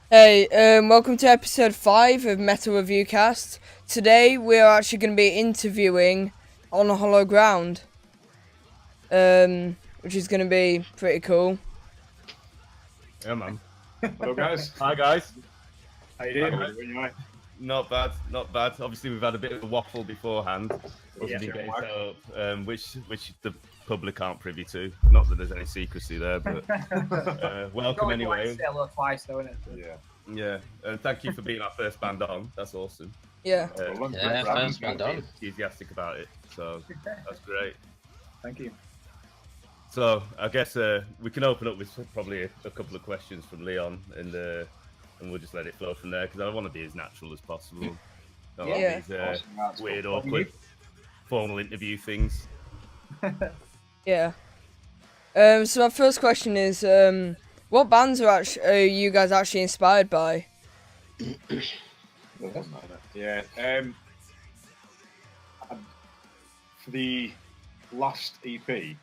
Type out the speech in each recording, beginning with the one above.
Hey, welcome to episode 5 of Metal Review Cast. Today we are actually going to be interviewing on hollow ground, which is going to be pretty cool. Yeah, man. Hello, guys. Hi, guys. How you doing? Not bad, not bad. Obviously, we've had a bit of a waffle beforehand, Yeah, getting sure. set up, which the public aren't privy to. Not that there's any secrecy there, but welcome anyway. Twice, though, isn't it? Yeah, and thank you for being our first band on. That's awesome. Yeah. First band on. Enthusiastic about it, so that's great. Thank you. So I guess we can open up with probably a couple of questions from Leon, and we'll just let it flow from there because I want to be as natural as possible. Not Yeah. these Awesome. weird, Cool. awkward, formal interview things. Yeah. So my first question is, what bands are you guys actually inspired by? Yeah. For the last EP, it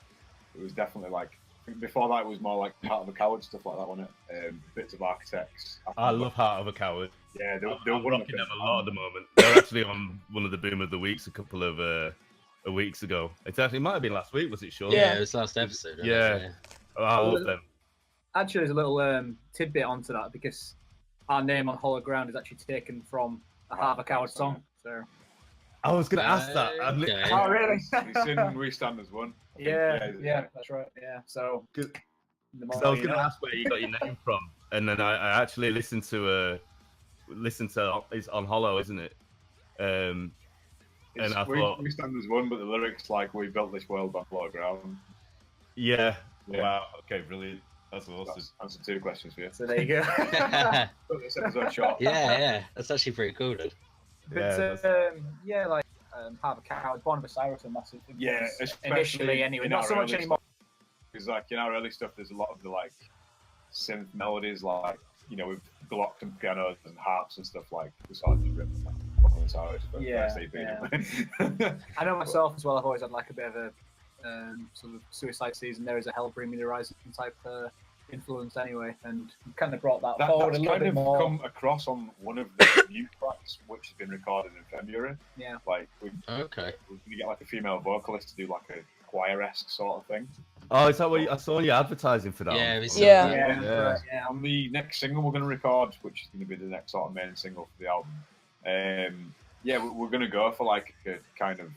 was definitely like. Before that, it was more like Heart of a Coward stuff like that, wasn't it? Bits of Architects. I love Heart of a Coward. Yeah, they I'm were rocking them a lot at the moment. They're actually on one of the Boom of the Weeks a couple of weeks ago. It might have been last week, was it, Sean? Yeah, it was last episode. wasn't Yeah. it? Oh, I love them. Actually, there's a little tidbit onto that because our name on Hollow Ground is actually taken from a Heart of a Coward song. So I was going to ask that. Okay. Oh, really? It's in We Stand as One. I think. yeah, that's right. Yeah, so Good. the So more I was you going to know. ask where you got your name from, and then I actually listened to it's on Hollow, isn't it? And I thought, We Stand as One, but the lyrics like "We built this world on hollow ground." yeah, Yeah. wow, okay, brilliant, that's awesome. That's answered 2 questions for you. So there you go. Put this episode short. yeah, that's actually pretty cool, dude. But Yeah, like Heart of a Coward, Born of a Cyrus, are massive. Yeah, influence especially initially anyway, in not our so much early anymore. Because like in our early stuff, there's a lot of the like synth melodies, like with Glock and pianos and harps and stuff like we sort of just ripped them off the side for the Yeah, first EP yeah. anyway. I know myself as well. I've always had like a bit of a sort of Suicide Season. There is a Hell Bring Me the Horizon type influence anyway, and kind of brought that forward a That's little kind bit of more. come across on one of the new tracks, which has been recorded in February. Yeah. Like we're Okay. going to get like a female vocalist to do like a choir-esque sort of thing. Oh, is that what I saw you advertising for that? Yeah, one? we saw Yeah. that. Yeah, Yeah. right, yeah. On the next single we're going to record, which is going to be the next sort of main single for the album, we're going to go for like a kind of.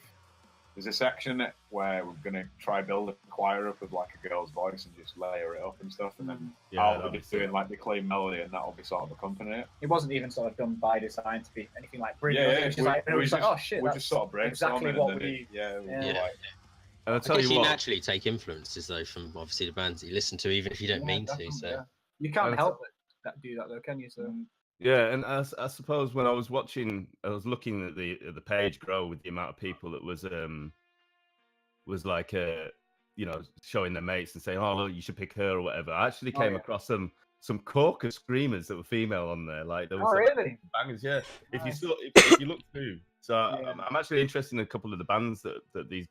There's a section where we're going to try build a choir up with like a girl's voice and just layer it up and stuff, and then Yeah, I'll that'd be be sick. doing like the clean melody, and that'll be sort of accompanying it. It wasn't even sort of done by design to be anything like brilliant. Yeah, It yeah, was just like, it was like, oh shit, we're that's just sort of brainstorming, exactly and what then we. we're Yeah. like, And I'll I tell guess you you what, naturally take influences though from obviously the bands that you listen to, even if you don't mean to. Definitely, So yeah. You can't And help but do that though, can you? So yeah, and I suppose when I was looking at the page grow with the amount of people that was like showing their mates and saying, oh look, you should pick her or whatever. I actually came across some corker screamers that were female on there. Like there was really? bangers, yeah. If you Nice. saw, if you look through, so Yeah. I'm actually interested in a couple of the bands that these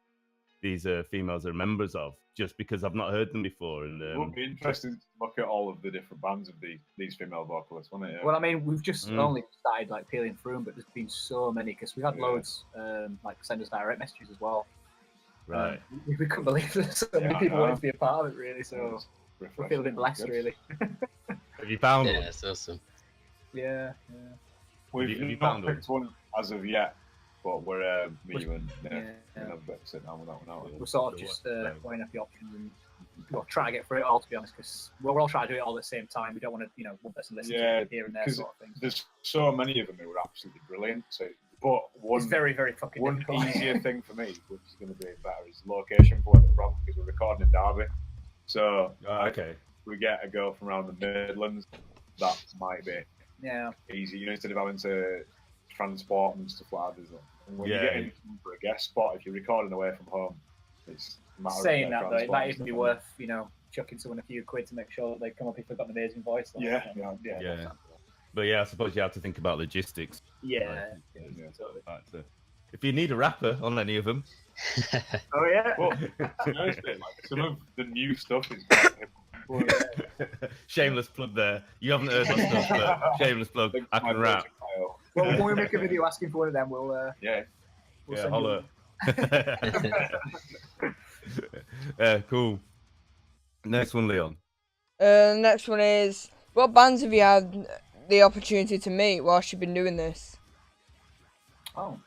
females are members of, just because I've not heard them before. And it would be interesting to look at all of the different bands of these female vocalists, wouldn't it? Well, I mean, we've just Mm. only started like peeling through them, but there's been so many because we had Yeah. loads like send us direct messages as well. right. We couldn't believe that so many Yeah, people I know. wanted to be a part of it, really. So we're feeling blessed, really. Have you found yeah, one? it's awesome. Yeah. We've Have you not found picked one as of yet, but we're me, you, and Yeah. we'll have a bit to sit down with that one out. We're sort of just weighing up the options and trying to get through it all, to be honest, because we're all trying to do it all at the same time. We don't want to, one person listen to Yeah, it here and there, 'cause sort of thing. There's so many of them who are absolutely brilliant. So, but It's very, very fucking one difficult. easier thing for me, which is going to be better, is location for where we're from, because we're recording in Derby. So Okay. we get a girl from around the Midlands. That might be Yeah. easy, instead of having to transport and stuff like that. And when Yeah. you get in for a guest spot, if you're recording away from home, it's a matter of Saying their that though, it transport might and even be stuff. worth, chucking someone a few quid to make sure that they come up if they've got an amazing voice. Like, Yeah. Yeah. But yeah, I suppose you have to think about logistics. Yeah. Yeah. Totally. If you need a rapper on any of them, Oh yeah. Well, to be honest, like, some of the new stuff is quite hip. Shameless plug there. You haven't heard my stuff, but shameless plug. I can rap. Well, when we make a video asking for one of them, we'll Yeah. we'll Yeah, send holler. you. Cool. Next one, Leon. Next one is, what bands have you had the opportunity to meet whilst you've been doing this? Oh,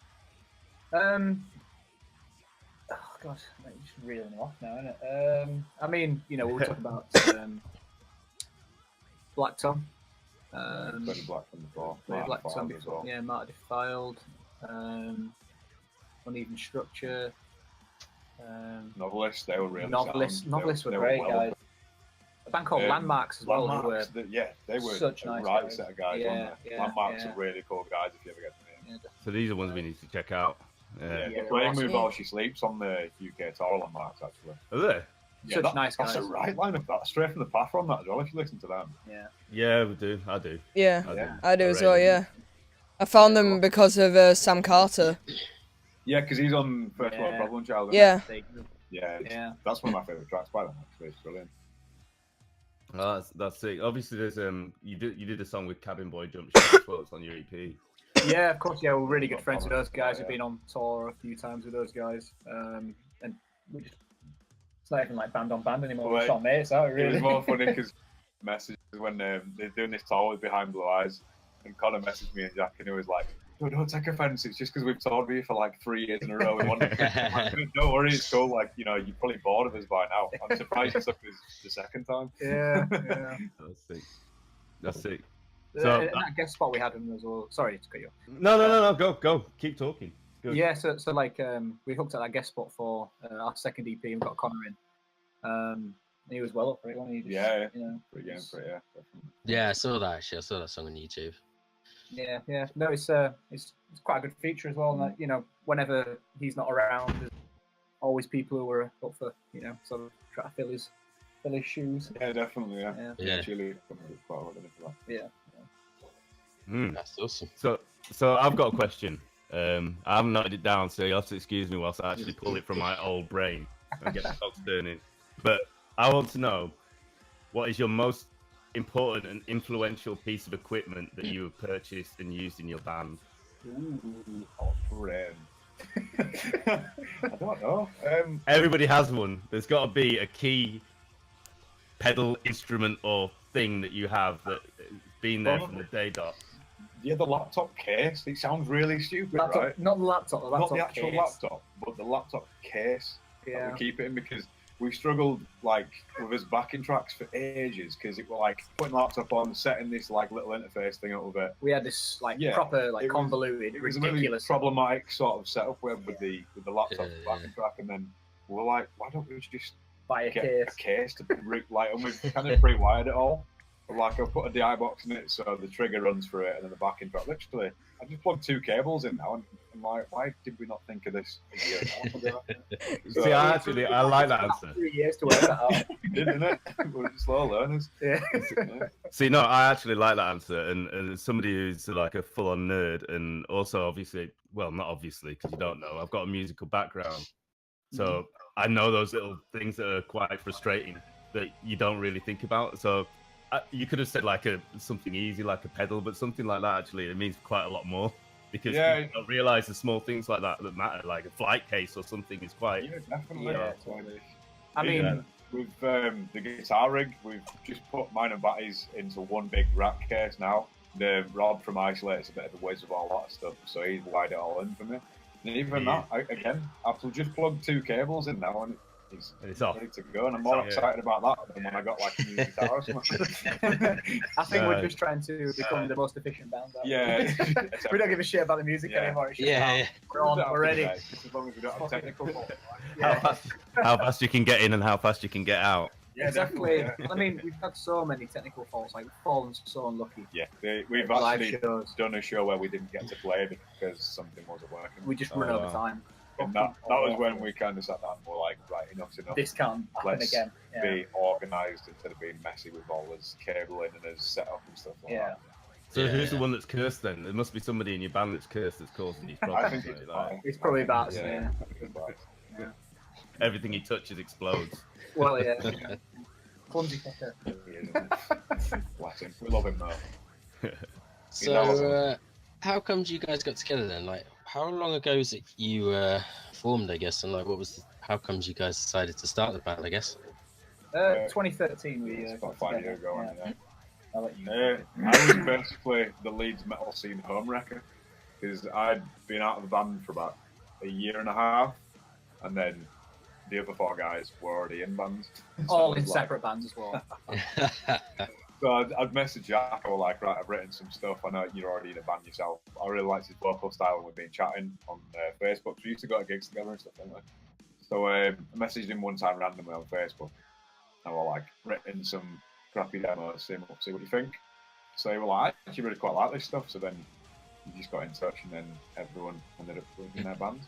God, you're just reeling off now, isn't it? I mean, you know, we'll talk about Black Tom. Played Black Tom before. Played Black Tom Defiled as before. well. Yeah, Martyr Defiled. Uneven Structure. Novelists, they were really Novelists. sound. Novelists were They great, well guys. A band called Landmarks as well. Landmarks, they were such a nice right guys. set of guys. Yeah, weren't they? yeah, Landmarks yeah. are really cool guys if you ever get to meet them. Yeah, So these are ones we need to check out. Yeah, Yeah, they're they're playing awesome. with While She Sleeps on the UK tour. Landmarks actually. Are they? Yeah, Such nice That's a guys. right line of that, straight from the path from that as well. If you listen to them. yeah. Yeah, we do. I do. Yeah, Yeah. I do I as well, rate yeah. I found them because of Sam Carter. Yeah, because he's on First World Yeah. Problem Child. isn't Yeah. Yeah, Yeah. that's one of my favourite tracks by them. Actually, it's brilliant. Oh, that's sick. Obviously, there's you did a song with Cabin Boy Jump Shot as well. It's on your EP. Yeah, of course. Yeah, we're really good friends with those guys. Yeah. We've been on tour a few times with those guys, and we just. It's not even like band on band anymore. We're Well, just on mates, aren't we, It really? was more funny because messages when they're doing this tour with Behind Blue Eyes, and Connor messaged me and Jack, and he was like, "Don't take offence. It's just because we've toured with you for like 3 years in a row. We want to... Don't worry, it's cool. Like, you know, you're probably bored of us by now. I'm surprised you took this the second time." Yeah, yeah. That's sick. That's sick. So, So- and that guest spot we had him as well. Sorry to cut you off. No. Go. Keep talking. Good. Yeah, so like we hooked at that guest spot for our second EP and got Connor in. And he was well up for it, wasn't he? Just, Yeah. You know, Pretty game for it, yeah. Definitely. Yeah, I saw that actually. I saw that song on YouTube. yeah. No, it's quite a good feature as well. And that, you know, whenever he's not around, there's always people who are up for, you know, sort of try to fill his shoes. Yeah, definitely, yeah. Yeah. Yeah. Chile, quite a lot of that. Yeah. Mm. That's awesome. So I've got a question. I haven't noted it down, so you'll have to excuse me whilst I actually pull it from my old brain and get the cogs turning. But I want to know, what is your most important and influential piece of equipment that you have purchased and used in your band? Ooh, friend. I don't know. Everybody has one. There's got to be a key pedal instrument or thing that you have that's been there from the day dot. Yeah, the laptop case. It sounds really stupid, Laptop, right? not the laptop. The laptop Not the actual case. laptop, but the laptop case that Yeah. we keep it in, because we struggled like with his backing tracks for ages because it was like putting the laptop on, setting this like little interface thing up with it. We had this like Yeah, proper like it was- convoluted, It was a really ridiculous. problematic sort of setup with the laptop Yeah, backing track, and then we were like, why don't we just Buy a get case. a case to like, and we've kind of pre-wired it all. Like I've put a DI box in it so the trigger runs through it, and then the backing track. Literally, I just plugged 2 cables in now, and I'm like, why did we not think of this a year ago? So, See, I like that answer. 3 years to work that out. didn't it? We're just slow learners. Yeah. Yeah. See, no, I actually like that answer, and as somebody who's like a full-on nerd, and also obviously, well, not obviously because you don't know, I've got a musical background, so I know those little things that are quite frustrating that you don't really think about. So you could have said like something easy, like a pedal, but something like that actually it means quite a lot more because Yeah. you don't realize the small things like that matter, like a flight case or something is quite. Yeah, definitely. Yeah, totally. I mean, Yeah. With the guitar rig, we've just put mine and Batty's into one big rack case now. Rob from Isolate's a bit of a whiz of all that stuff, so he's wired it all in for me. And even Yeah. that, I've just plugged 2 cables in now, and It's off. ready to go. And I'm more Yeah. excited about that than when I got like a new guitar or something. I think we're just trying to become the most efficient band. Out there. Yeah. We don't give a shit about the music Yeah. anymore. It's just, Yeah. we're on, we're ready. Just as long as we don't have technical fault. How fast you can get in and how fast you can get out. Yeah, Exactly. definitely. I mean, we've had so many technical faults. Like, we've fallen so unlucky. Yeah, we've Live actually shows. done a show where we didn't get to play because something wasn't working. We just run Oh, over wow. time. And that was when we kind of sat down and were like, right, enough's enough. This can't happen Let's again. Yeah. Be organised instead of being messy with all this cabling and his setup and stuff like Yeah. that. So who's the Yeah. one that's cursed then? There must be somebody in your band that's cursed that's causing these I problems. think it's right? fine. It's probably Bats, Yeah. yeah. I think it's fine. Everything he touches explodes. Well, yeah. Clumsy fucker. Bless him. We love him though. So, how comes you guys got together then? Like, how long ago is it you formed, I guess, and like, how comes you guys decided to start the band, I guess? 2013, we It's about got 5 together. years ago. Yeah. I'll let you. I was basically the Leeds metal scene homewrecker because I'd been out of the band for about a year and a half, and then the other 4 guys were already in bands. All in separate bands as well. So I'd message Jack, or like, right, I've written some stuff. I know you're already in a band yourself. I really liked his vocal style, and we've been chatting on Facebook. We used to go to gigs together and stuff like that. So I messaged him one time randomly on Facebook. And we're like, written some crappy demos, see what you think. So we were like, I actually really quite like this stuff. So then we just got in touch, and then everyone ended up in their band.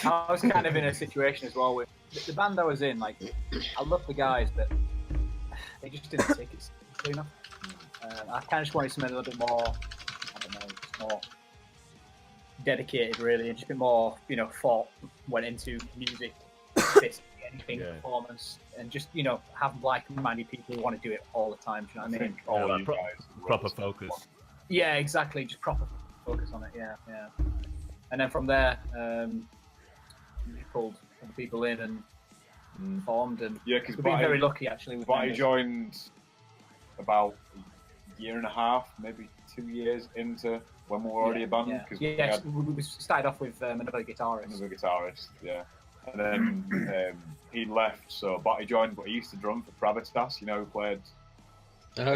I was kind of in a situation as well with the band I was in. Like, I love the guys, but they just didn't take it seriously enough. I kind of just wanted something a little bit more, I don't know, just more dedicated, really, and just a bit more, thought went into music, anything, performance, and just, have like-minded people who want to do it all the time. Do you know what I mean? All like you guys. proper focus. Yeah, exactly. Just proper focus on it. Yeah. And then from there, we pulled some people in and formed, and because we've been very lucky actually. But I joined about a year and a half, maybe 2 years into when we were already a band. Yeah, we started off with another guitarist. And then he left, so Batty joined, but he used to drum for Pravitas, who played. Oh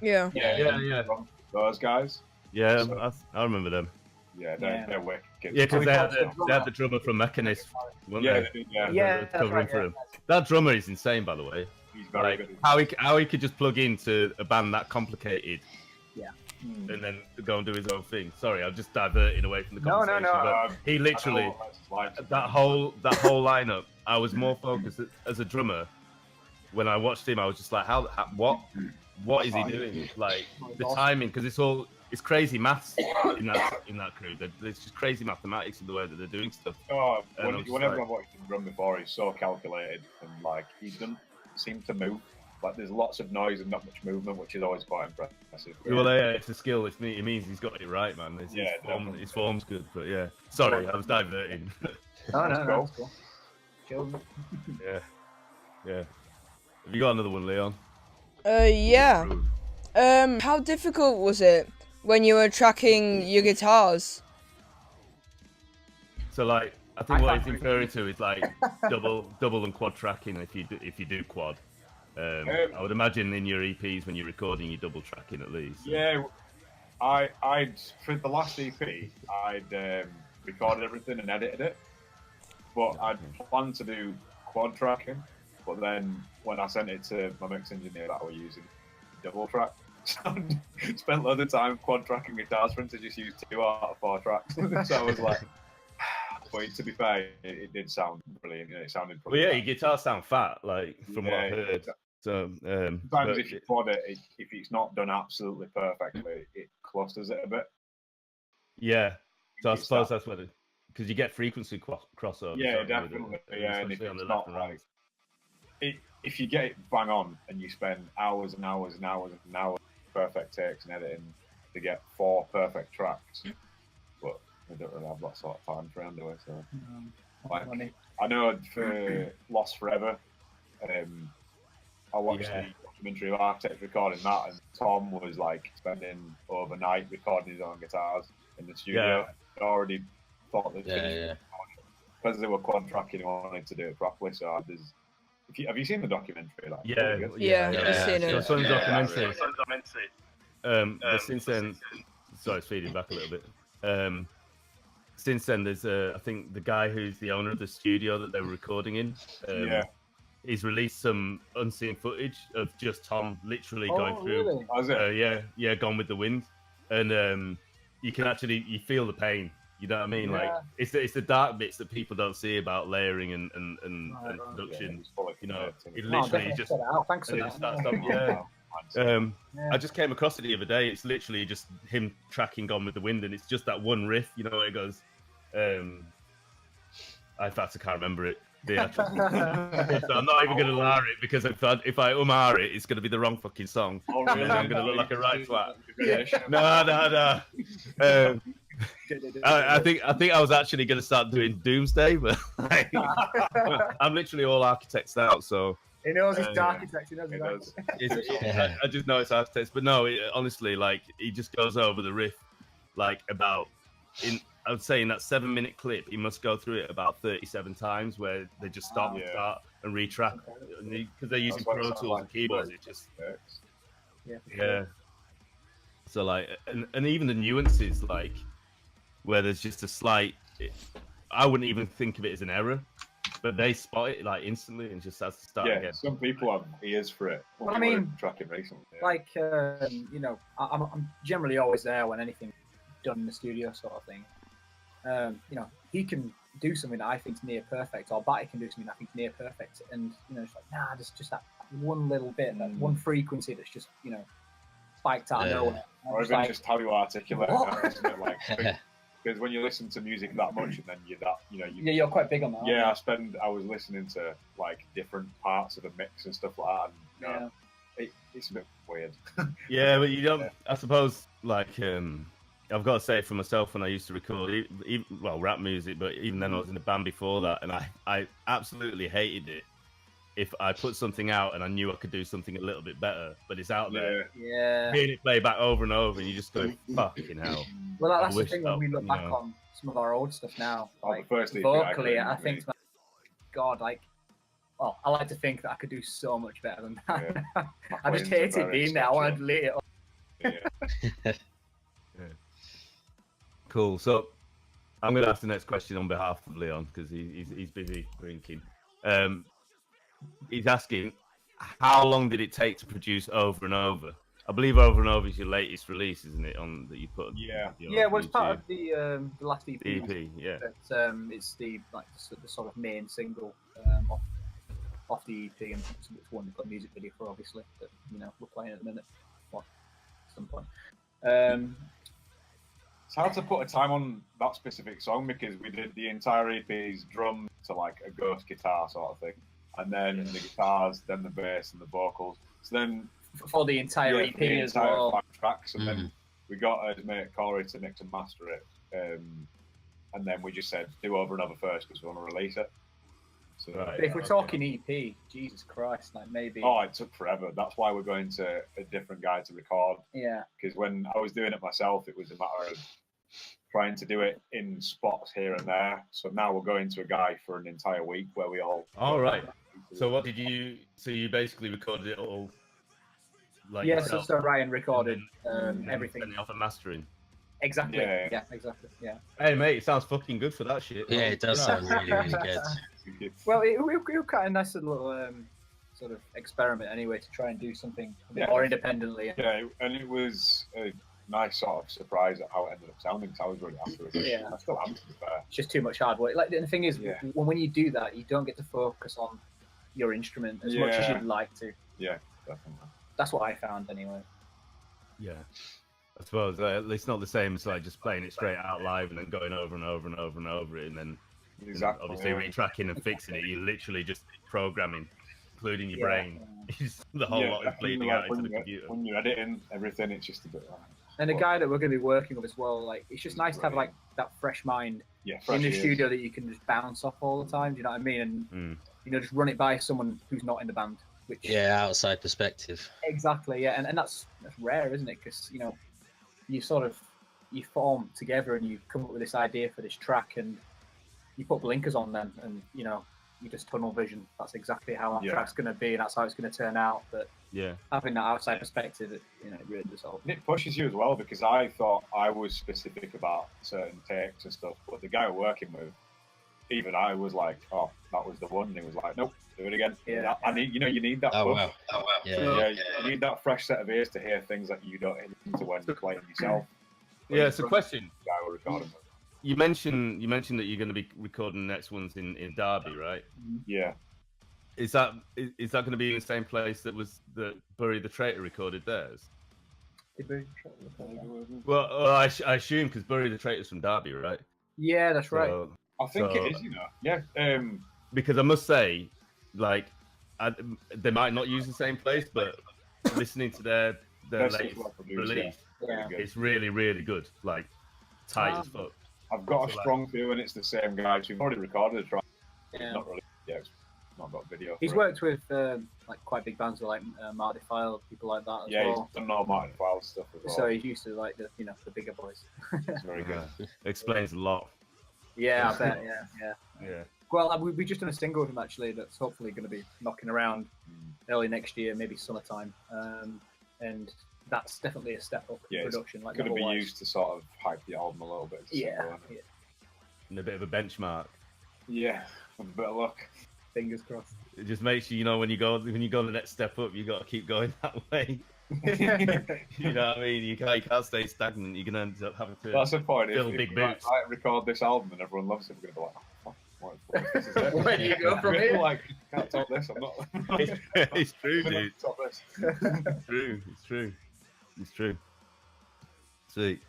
yeah. Yeah. Those guys. Yeah, So, I remember them. Yeah, they're wicked. Yeah, because they had the drummer from Mechanist. Yeah, Covering for him. That drummer is insane, by the way. He's very good. How he could just plug into a band that complicated. Yeah. And then go and do his own thing. Sorry, I'm just diverting away from the conversation. No. But he literally that whole lineup. I was more focused as a drummer. When I watched him, I was just like, what is he doing? Like the timing, because it's crazy maths in that crew. It's just crazy mathematics in the way that they're doing stuff. Whenever I've watched him drum before, he's so calculated, and like he doesn't seem to move. Like there's lots of noise and not much movement, which is always quite impressive. Well, yeah, it's a skill. It means he's got it right, man. His form's good, but yeah. Sorry, I was diverting. No. Cool. Yeah. Have you got another one, Leon? Yeah. How difficult was it when you were tracking your guitars? So, like, I think what he's referring to is like double and quad tracking. If you do quad, I would imagine in your EPs when you're recording, you're double tracking at least. So. Yeah, I'd for the last EP, I'd recorded everything and edited it, but I'd planned to do quad tracking. But then when I sent it to my mix engineer that I was using, double track. So I spent a lot of time quad tracking guitars for him to just use 2 out of 4 tracks. So I was like, but to be fair, it did sound brilliant. It sounded Well, yeah, your guitars sound fat, like from what I heard. So sometimes if you quad it, if it's not done absolutely perfectly, it clusters it a bit. Yeah. So I suppose that's what because you get frequency crossover. Yeah, definitely. Yeah, and if it's not right. If you get it bang on and you spend hours and hours and hours and hours perfect takes and editing to get 4 perfect tracks, but I don't really have that sort of time for it anyway. So, I know for Lost Forever, I watched the documentary of architects recording that, and Tom was like spending overnight recording his own guitars in the studio. He already thought that because they were quad tracking, he wanted to do it properly. So have you seen the documentary? Like, I've seen it. So some documentary. But since then, sorry, it's feeding back a little bit. Since then, there's I think the guy who's the owner of the studio that they were recording in. He's released some unseen footage of just Tom literally going through. Really? Gone with the Wind, and you can actually feel the pain. You know what I mean? Like it's the dark bits that people don't see about layering and production. You know, it literally just. Thanks for that. I just came across it the other day. It's literally just him tracking Gone with the Wind, and it's just that one riff. You know, it goes. In fact, I can't remember it. the actual so I'm not even going to lar it because if I umar it, it's going to be the wrong fucking song. Oh, And really? then I'm going to look like a right twat. Yeah. No. I think I was actually going to start doing Doomsday, but like, I'm literally all architects out, so He knows his architects. He knows It his does. architects. I just know it's architects. But no, honestly, like he just goes over the riff, like about I would say in that 7-minute clip, he must go through it about 37 times, where they just stop and start and retrack because they're using Pro Tools and keyboards. It just yeah. So like, and even the nuances, like where there's just a slight, I wouldn't even think of it as an error, but they spot it like instantly and just has to start again. Some people have ears for it. Well, I mean, tracking recently. Like you know, I'm generally always there when anything's done in the studio, sort of thing. You know, he can do something that I think's near perfect, or Batty can do something that I think's near perfect, and you know, it's like, nah, just that one little bit, that one frequency that's just, you know, spiked out of nowhere. Or even like, just how you articulate it, isn't it? Like, Yeah. because when you listen to music that much, and then you're that, you know, yeah, you're quite big on that. Yeah, I was listening to like different parts of the mix and stuff like that, and you know, it's a bit weird. Yeah, but you don't. I suppose like I've got to say it for myself, when I used to record, well, rap music, but even then I was in a band before that, and I absolutely hated it if I put something out and I knew I could do something a little bit better, but it's out there. Yeah. Hearing it play back over and over, and you just go, fucking hell. Well, that's the thing when we look back on some of our old stuff now, like vocally, I think, God, like, well, I like to think that I could do so much better than that. Yeah. I just hated being there. I want to delete it all. Yeah. Cool. So I'm going to ask the next question on behalf of Leon, because he's busy drinking. He's asking, how long did it take to produce Over and Over? I believe Over and Over is your latest release, isn't it? On that you put. Yeah, well, it's part of the last EP. The EP, yeah. But, it's the sort of main single off the EP, and it's one we've got a music video for, obviously. But you know, we're playing at the minute. Well, at some point. It's hard to put a time on that specific song because we did the entire EP's drum to like a ghost guitar sort of thing, and then the guitars, then the bass and the vocals. So then for the entire EP as well. 5 tracks, and then we got his mate Corey to mix and master it, and then we just said do Over and Over first because we want to release it. So, but if we're talking EP, Jesus Christ, like maybe. Oh, it took forever. That's why we're going to a different guy to record. Yeah. Because when I was doing it myself, it was a matter of trying to do it in spots here and there. So now we're going to a guy for an entire week where we all. All right. So what did you? So you basically recorded it all. Like yeah. yourself, so Ryan recorded everything. Sending off and mastering. Exactly. Yeah, exactly. Yeah. Hey mate, it sounds fucking good for that shit. Yeah, it does sound really, really good. Well, it was kind of nice little sort of experiment anyway to try and do something a bit more independently. Yeah, and it was a nice sort of surprise at how it ended up sounding. Because I was really happy with it. Yeah, I still am, to be fair. It's just too much hard work. Like the thing is, when you do that, you don't get to focus on your instrument as much as you'd like to. Yeah, definitely. That's what I found anyway. Yeah. I suppose it's not the same as like just playing it straight out live and then going over and over and over and over it, and then obviously retracking and fixing it. You're literally just programming, including your brain. The whole lot is bleeding out into the computer. When you're editing everything, it's just a bit. And the guy that we're going to be working with as well, like it's just nice to have like that fresh mind in the studio that you can just bounce off all the time. Do you know what I mean? And you know, just run it by someone who's not in the band. Which outside perspective. Exactly. Yeah, and that's rare, isn't it? Because you know, you form together and you come up with this idea for this track, and you put blinkers on them, and you know, you just tunnel vision. That's exactly how that track's going to be, and that's how it's going to turn out. But having that outside perspective, it really does help. And it pushes you as well, because I thought I was specific about certain takes and stuff, but the guy we're working with, even I was like, oh, that was the one. And he was like, nope, do it again. Yeah, I need, you need that. Oh wow. You need that fresh set of ears to hear things that you don't listen to when you're playing yourself. Yeah, it's a question. Guy we're recording with. You mentioned that you're going to be recording the next ones in Derby, right? Yeah. Is that going to be in the same place that Bury the Traitor recorded theirs? Well, I assume because Bury the Traitor's from Derby, right? Yeah, that's right. I think it is, Yeah. because I must say, like, they might not use the same place, but listening to their latest release, it's really, really good. Like, tight as fuck. I've got a strong feeling it's the same guys who've already recorded a track. Yeah. Not really. Yeah, it's not got video. He's worked with like quite big bands like Marty File, people like that. Yeah, he's done all Marty File stuff as well. So he's used to like the the bigger boys. It's very good. Explains a lot. Yeah, I bet. Yeah. Well, we just done a single with him actually. That's hopefully going to be knocking around early next year, maybe summertime. And that's definitely a step up in production. Like, going to be used to sort of hype the album a little bit. And a bit of a benchmark. Yeah, with a bit of luck. Fingers crossed. It just makes you, when you go the next step up, you got to keep going that way. You know what I mean? You can't stay stagnant. You're gonna end up having to. That's the point. Fill big boots. If record this album and everyone loves it, we're gonna be like, oh, what this is it? Where do you go from here? Like, can't top this. I'm not. It's true, dude. Top this. It's true. Sweet.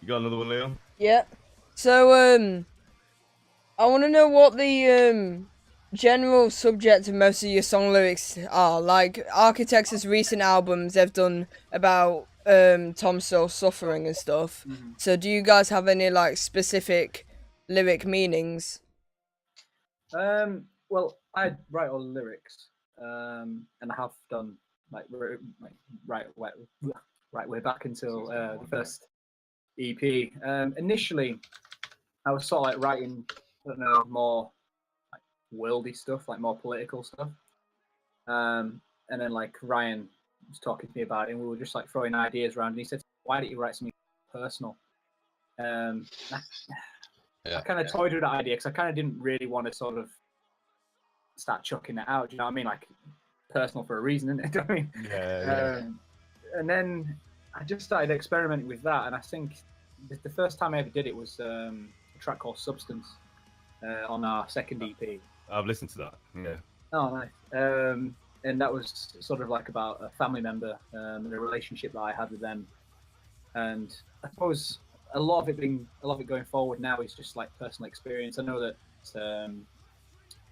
You got another one, Leon? Yeah. So, I want to know what the general subject of most of your song lyrics are. Like, Architects' recent albums, they've done about Tom still suffering and stuff. So do you guys have any like specific lyric meanings? Well, I write all the lyrics, and I have done like right way back until the first EP. Initially, I was sort of like writing, I don't know, more like worldy stuff, like more political stuff. And then like Ryan was talking to me about it, and we were just like throwing ideas around. And he said, "Why don't you write something personal?" I kind of toyed with that idea because I kind of didn't really want to sort of start chucking it out. Do you know what I mean? Like, personal for a reason, isn't it? Do you know what I mean? And then I just started experimenting with that, and I think the first time I ever did it was a track called Substance on our second EP. I've listened to that. Yeah. Oh, nice. And that was sort of like about a family member and a relationship that I had with them. And I suppose a lot of it going forward now is just like personal experience. I know that it's a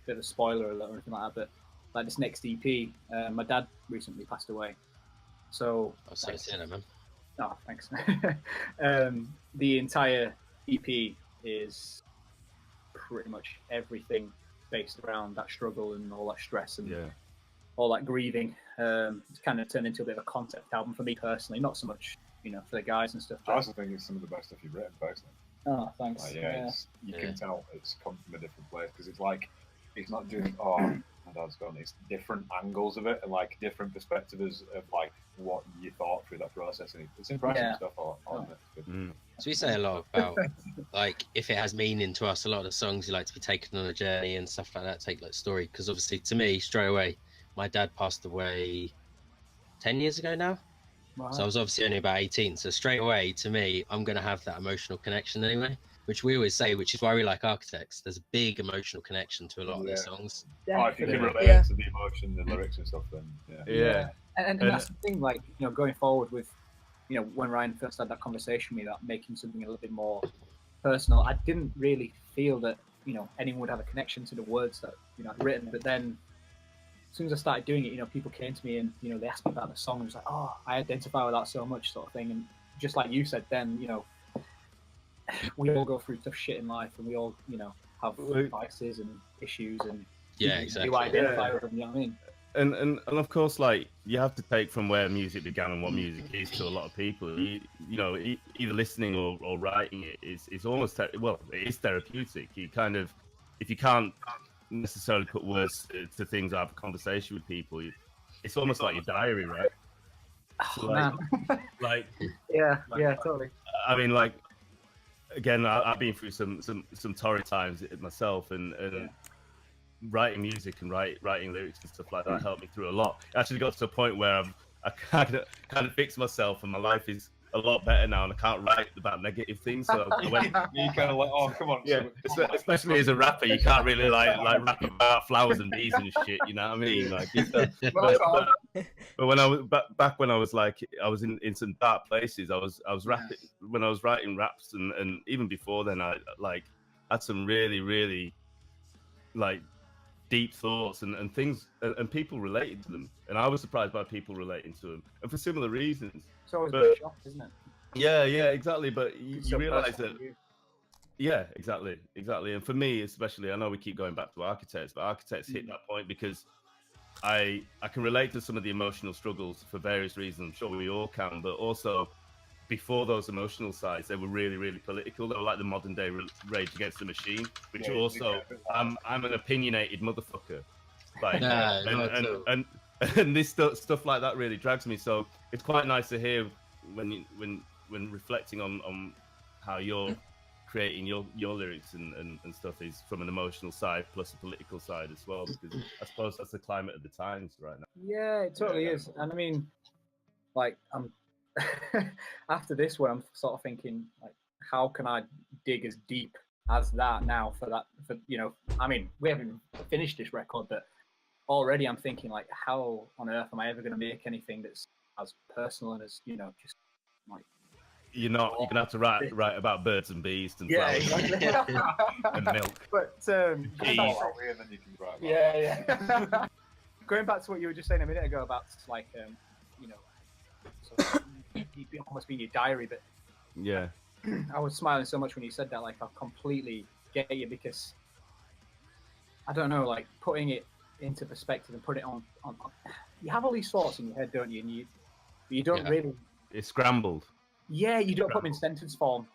bit of a spoiler alert or anything like that, but like this next EP, my dad recently passed away. So I'm sorry to hear that, man. Oh, thanks. The entire EP is pretty much everything based around that struggle and all that stress and all that grieving. It's kind of turned into a bit of a concept album for me personally, not so much, for the guys and stuff. I also think it's some of the best stuff you've written, personally. Oh, thanks. Like, you can tell it's come from a different place because it's like it's not just my dad's gone. It's different angles of it and like different perspectives of like what you thought through that process. And it's impressive stuff. So we say a lot about like if it has meaning to us. A lot of the songs you like to be taken on a journey and stuff like that. Take like story because obviously to me straight away, my dad passed away 10 years ago now. Wow. So I was obviously only about 18. So straight away to me, I'm going to have that emotional connection anyway. Which we always say, which is why we like Architects. There's a big emotional connection to a lot of these songs. If you can relate to the emotion, the lyrics and stuff, then And that's the thing, like, going forward with, when Ryan first had that conversation with me about making something a little bit more personal, I didn't really feel that, anyone would have a connection to the words that, I'd written. But then as soon as I started doing it, people came to me and, they asked me about the song and it was like, oh, I identify with that so much sort of thing. And just like you said then, we all go through tough shit in life and we all, have vices and issues and exactly. You identify with them, you know what I mean? And of course, like, you have to take from where music began and what music is to a lot of people. Either listening or writing it is almost, it is therapeutic. You kind of, if you can't necessarily put words to things or have a conversation with people, it's almost like your diary, right? So Totally. I mean, like, again, I've been through some torrid times myself, and writing music and writing lyrics and stuff like that helped me through a lot. It actually got to a point where I kind of fixed myself, and my life is a lot better now, and I can't write about negative things. So you kind of like, oh, come on. Yeah, especially as a rapper, you can't really like rap about flowers and bees and shit. You know what I mean? Like, but when I was back when I was like, I was in some dark places. I was rapping when I was writing raps, and even before then, I like had some really, really like deep thoughts and things, and people related to them, and I was surprised by people relating to them, and for similar reasons. It's always But- a shock, isn't it? Yeah, exactly. But you It's so realize personal that. to you. Yeah, exactly. And for me, especially, I know we keep going back to Architects, but Architects hit Mm. that point because I can relate to some of the emotional struggles for various reasons. I'm sure we all can, but also before those emotional sides, they were really, really political. They were like the modern day Rage Against the Machine, which Yeah, also I'm an opinionated motherfucker. Like, No, not at all. and this stuff like that really drags me. So it's quite nice to hear when reflecting on how you're creating your lyrics and stuff is from an emotional side plus a political side as well, because I suppose that's the climate of the times right now. Yeah, it totally Yeah, is. And I mean, like, I'm after this one, I'm sort of thinking, like, how can I dig as deep as that now for that? For I mean, we haven't finished this record, but already I'm thinking, like, how on earth am I ever going to make anything that's as personal and as just like. You're gonna have to write about birds and bees and Yeah, flowers exactly. and milk. But Geez. And then you can write about yeah. Going back to what you were just saying a minute ago about like sort of, you'd almost be in your diary, but Yeah, I was smiling so much when you said that. Like, I completely get you, because I don't know, like, putting it into perspective and put it on. You have all these thoughts in your head, don't you? And you don't Yeah. really. it's scrambled. Yeah, you don't put them in sentence form.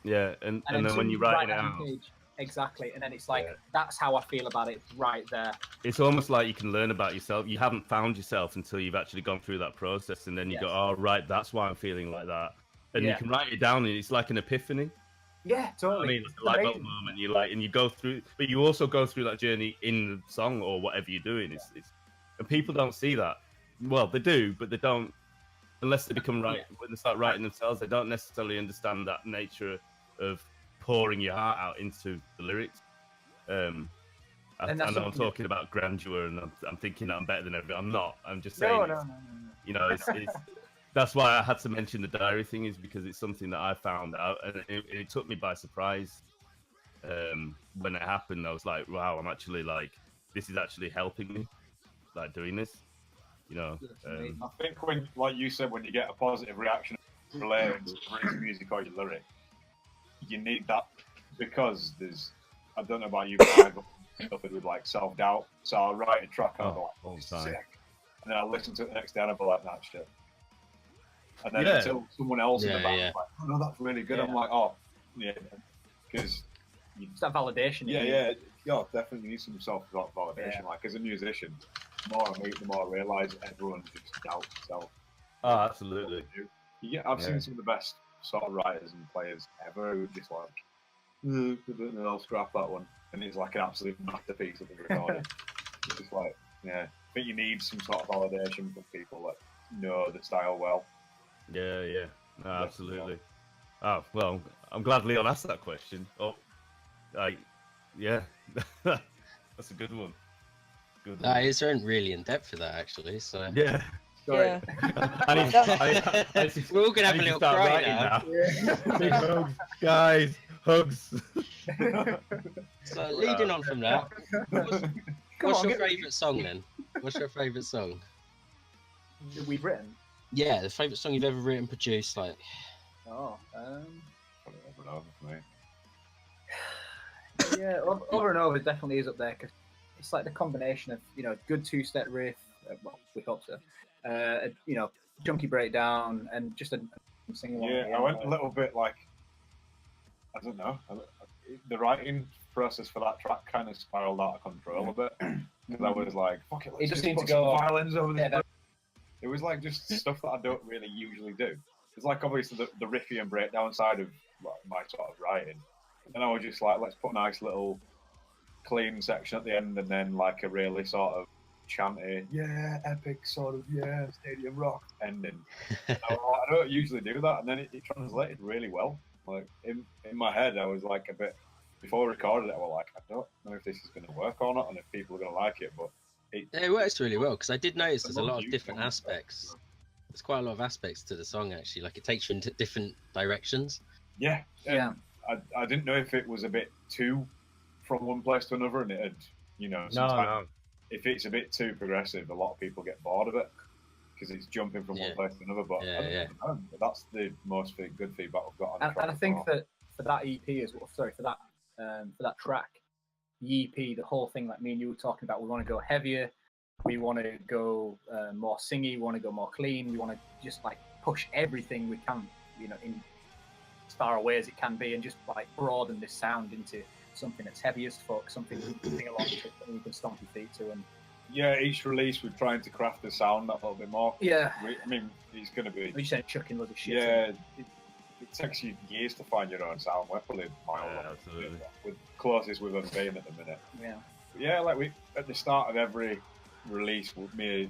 Yeah, and then until when you you write it that on out, page, exactly, and then it's like, Yeah. that's how I feel about it right there. it's almost like you can learn about yourself. You haven't found yourself until you've actually gone through that process, and then you Yes. go, "Oh, right, that's why I'm feeling like that." And Yeah. you can write it down, and it's like an epiphany. Yeah, totally. I mean, It's it's a light bulb amazing. moment. You like, and you go through, but you also go through that journey in the song or whatever you're doing. It's and people don't see that. Well, they do, but they don't unless they become when they start writing themselves. They don't necessarily understand that nature of pouring your heart out into the lyrics. I And know that's I'm something talking about grandeur, and I'm thinking that I'm better than everyone. I'm not. I'm just saying. No. You know, it's that's why I had to mention the diary thing, is because it's something that I found out, and it took me by surprise. When it happened, I was like, wow, I'm actually like, this is actually helping me, like doing this, you know. I think when, like you said, when you get a positive reaction related to music or your lyric, you need that, because there's, I don't know about you, but I've suffered with like self-doubt. So I'll write a track and I'll go all like, the time. sick. And then I'll listen to it the next day and I'll be like, that shit. And then Yeah. until someone else in the Yeah, band yeah. is like, oh no, that's really good. I'm Yeah. like, oh, yeah. Because, It's that validation. yeah, definitely need some self-validation. Yeah. Like, as a musician, the more I meet, the more I realise everyone just doubts themselves. Oh, absolutely. Yeah, I've Yeah. seen some of the best sort of writers and players ever who just like, and I'll scrap that one, and it's like an absolute masterpiece that they've recorded. It's just like, yeah, I think you need some sort of validation from people that know the style well. Yeah. No, absolutely. Oh well, I'm glad Leon asked that question. Oh, yeah, that's a good one. Good one. It's really in depth for that, actually. So Yeah. Yeah. we're all gonna have a little cry now. Big hugs, guys. Hugs. So leading on from that, what's on, your get- favourite song then? What's your favourite song? That we've written. Yeah, the favourite song you've ever written, produced, like. Oh, Over and over for me. yeah, over and over definitely is up there, because it's like the combination of good two-step riff. Well, we hope so. Chunky breakdown and just a sing along. Yeah, I went a little bit like, I don't know, the writing process for that track kind of spiraled out of control a bit, because I was like, fuck it, let's just just needs put to some go- violins over this. Yeah, It was like just stuff that I don't really usually do. It's like obviously the riffy and breakdown side of like, my sort of writing, and I was just like, let's put a nice little clean section at the end, and then like a really sort of chanty, epic sort of stadium rock ending. I don't usually do that, and then it translated really well. Like in my head, I was like a bit before I recorded it. I was like, I don't know if this is going to work or not, and if people are going to like it, but It works really well, because I did notice there's a lot of Huge different one. aspects. There's quite a lot of aspects to the song, actually. Like, it takes you into different directions. yeah. Yeah. I didn't know if it was a bit too from one place to another, and it'd, you know, No, sometimes if it's a bit too progressive, a lot of people get bored of it because it's jumping from one place to another. But I don't know, that's the most good feedback we've got on the track. And I think that for that EP as well, sorry, for that track, the EP, the whole thing, like me and you were talking about, we want to go heavier, we want to go more singy, we want to go more clean, we want to just like push everything we can, you know, in as far away as it can be, and just like broaden this sound into something that's heavy as fuck, something you can sing along to, something you can stomp your feet to. And yeah, each release we're trying to craft the sound that little bit more. Yeah, I mean, it's going to be. we just ain't chucking loads of shit. Yeah, it takes you years to find your own sound. We're probably absolutely. With closest we've ever been at the minute. Yeah. Yeah, like we at the start of every release, we'll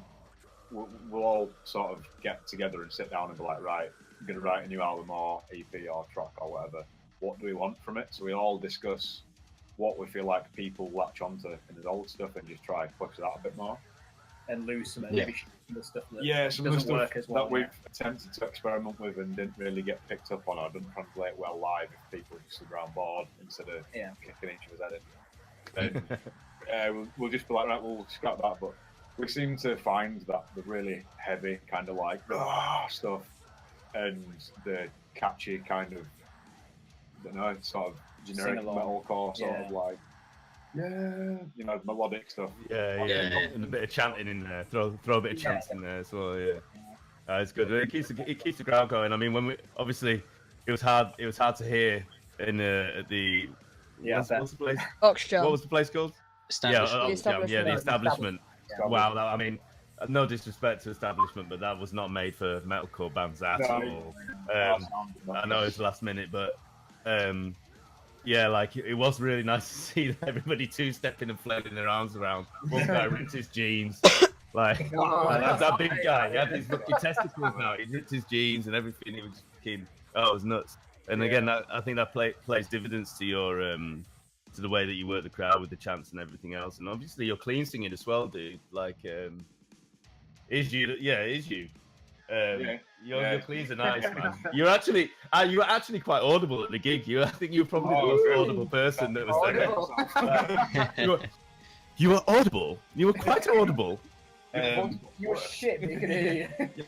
all sort of get together and sit down and be like, right, we're going to write a new album or EP or track or whatever. What do we want from it? So we all discuss what we feel like people latch onto in his old stuff and just try and push that a bit more. And lose some maybe the stuff that some of the doesn't stuff work as well. that we've attempted to experiment with and didn't really get picked up on or didn't translate well live if people just sit around bored instead of kicking each other's head in. Then we'll just be like, right, we'll scrap that. But we seem to find that the really heavy kind of like stuff and the catchy kind of, I don't know, sort of generic metalcore sort of like, you know, melodic stuff. Yeah, and a bit of chanting in there. Throw a bit of chants in there as well. Yeah, it's good. It keeps the crowd going. I mean, when we obviously it was hard to hear in the what's the place? Oxshell. What was the place called? Establishment. The Establishment. Wow, I mean, no disrespect to Establishment, but that was not made for metalcore bands at all. I know it's last minute, but yeah, like it was really nice to see everybody two-stepping and flailing their arms around. One guy ripped his jeans, like that big guy. He had his fucking testicles now. He ripped his jeans and everything. He was just fucking, it was nuts. And again, I think that plays dividends to your to the way that you work the crowd with the chants and everything else. And obviously, you're clean singing as well, dude. Like, is you? Yeah, it is you. Your cleans are nice, man. You were actually quite audible at the gig. I think you were probably the most audible person that was there. You were audible. You were quite audible. You were shit, but you could hear you.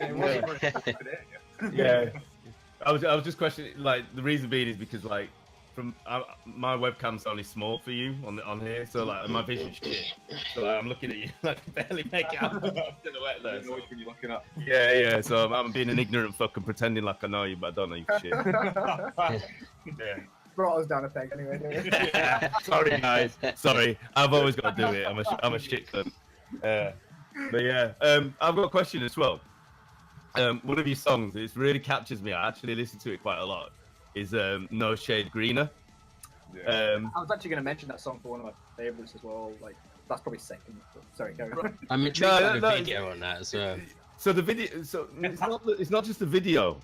Yeah. I was just questioning, like, the reason being is because, like, my webcam's only small for you on here, so like my vision's shit. So like, I'm looking at you, I can barely make it out. Silhouette there. Which one you're looking at? Yeah. So I'm being an ignorant fuck and pretending like I know you, but I don't know you for shit. Yeah. Brought us down a peg anyway, didn't we? Sorry guys. Sorry. I've always got to do it. I'm a shit cunt. But yeah, I've got a question as well. One of your songs, it really captures me. I actually listen to it quite a lot. Is No Shade Greener. Yeah. I was actually going to mention that song for one of my favourites as well. Like, that's probably second. But sorry, go on. I'm intrigued by the video on that as well. So the video, it's not just the video,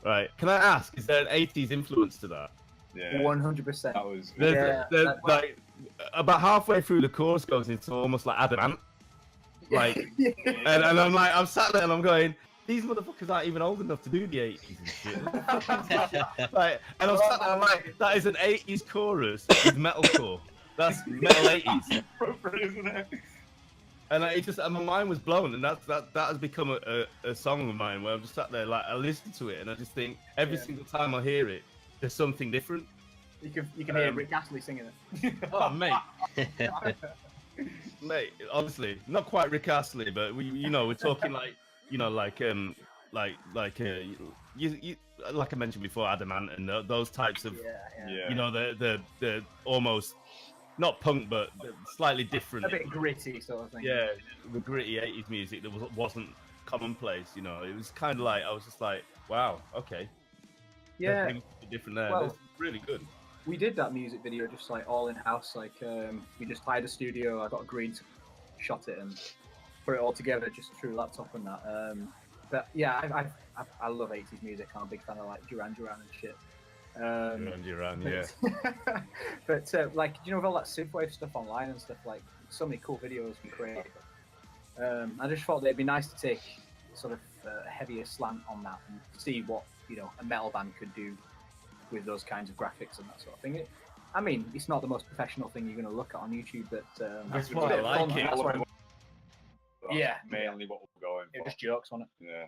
right? Can I ask, is there an 80s influence to that? Yeah. 100%. That was. Like about halfway through the chorus goes into almost like adamant, like, and I'm sat there and I'm going, these motherfuckers aren't even old enough to do the 80s and shit. Like, and I'm sat there, I'm like, that is an 80s chorus with metalcore. That's metal 80s. Appropriate, isn't it? And my mind was blown, and that has become a song of mine where I'm just sat there, like, I listen to it, and I just think every single time I hear it, there's something different. You can hear Rick Astley singing it. Oh, mate. Mate, honestly, not quite Rick Astley, but we're talking like, like I mentioned before, Adamant and those types of, the almost not punk, but slightly different, a bit gritty sort of thing. Yeah, the gritty 80s music that wasn't commonplace. It was kind of like, I was just like, wow, okay, yeah, different there. Well, it's really good. We did that music video just like all in house. Like we just hired a studio. I got a green, shot it and put it all together just through laptop and that. But yeah, I love 80s music. I'm a big fan of like Duran Duran and shit. Duran, yeah. But like, you know, all that synthwave stuff online and stuff, like so many cool videos we created. I just thought it'd be nice to take sort of a heavier slant on that and see what a metal band could do with those kinds of graphics and that sort of thing. I mean, it's not the most professional thing you're going to look at on YouTube, but That's it's why a bit I of like fun, it. that's why- That's Yeah. mainly what we're going It for. just jokes on it. Yeah.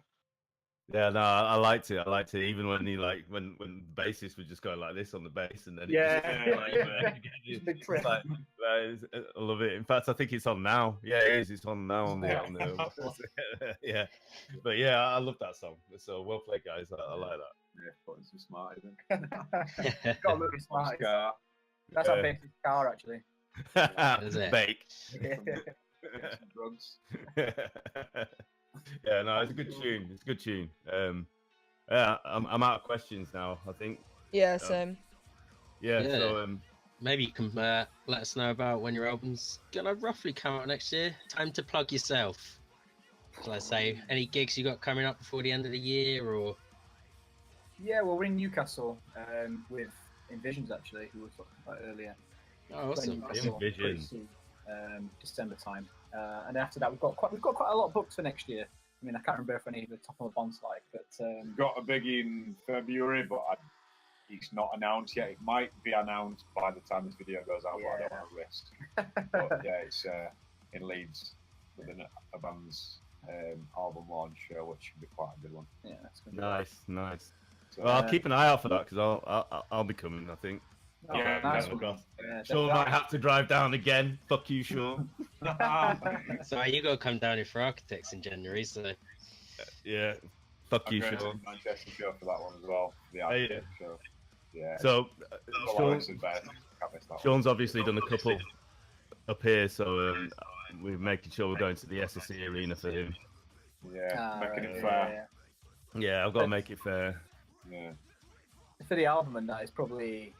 Yeah, no, I liked it. I liked it, even when he like when the bassist would just go like this on the bass, and then it Yeah. just, It's a big it's trip. like, I love it. In fact, I think it's on now. Yeah, it is. It's on now on the yeah. But yeah, I love that song. So well played, guys. I like that. Yeah, but it's just smart, isn't Got a little bit smart. Scar. That's our basic car, actually. Is it? Bake. Get some drugs. Yeah, no, it's a good tune. It's a good tune. Yeah, I'm out of questions now. I think. Yeah, same. Yeah. Yeah. So Maybe you can let us know about when your album's gonna roughly come out next year. Time to plug yourself. Shall I say any gigs you got coming up before the end of the year, or? Yeah, well, we're in Newcastle with Envisions, actually, who we were talking about earlier. Oh, awesome! Newcastle pretty Envisions. soon, December time. And after that, we've got quite a lot of books for next year. I mean, I can't remember if any of the top of the bonds like, but Got a big in February, but it's not announced yet. It might be announced by the time this video goes out, but I don't want to risk. But yeah, it's in Leeds with a band's album launch show, which should be quite a good one. yeah, that's gonna be nice. So, Well, I'll keep an eye out for that because I'll be coming. I think. Oh, yeah, nice down one. across. Yeah, Sean might have to drive down again. Fuck you, Sean. So you got to come down here for Architects in January. So Yeah. Fuck I'm you, going to Sean. the Manchester show for that one as well. The yeah. Arctic show. Yeah. So Well, Sean, it's the best. Can't miss that one. Sean's obviously done a couple up here, so we're making sure we're going to the SSE arena for him. Yeah, making it yeah, fair. Yeah, I've got to make it fair. Yeah. For the album and that, it's probably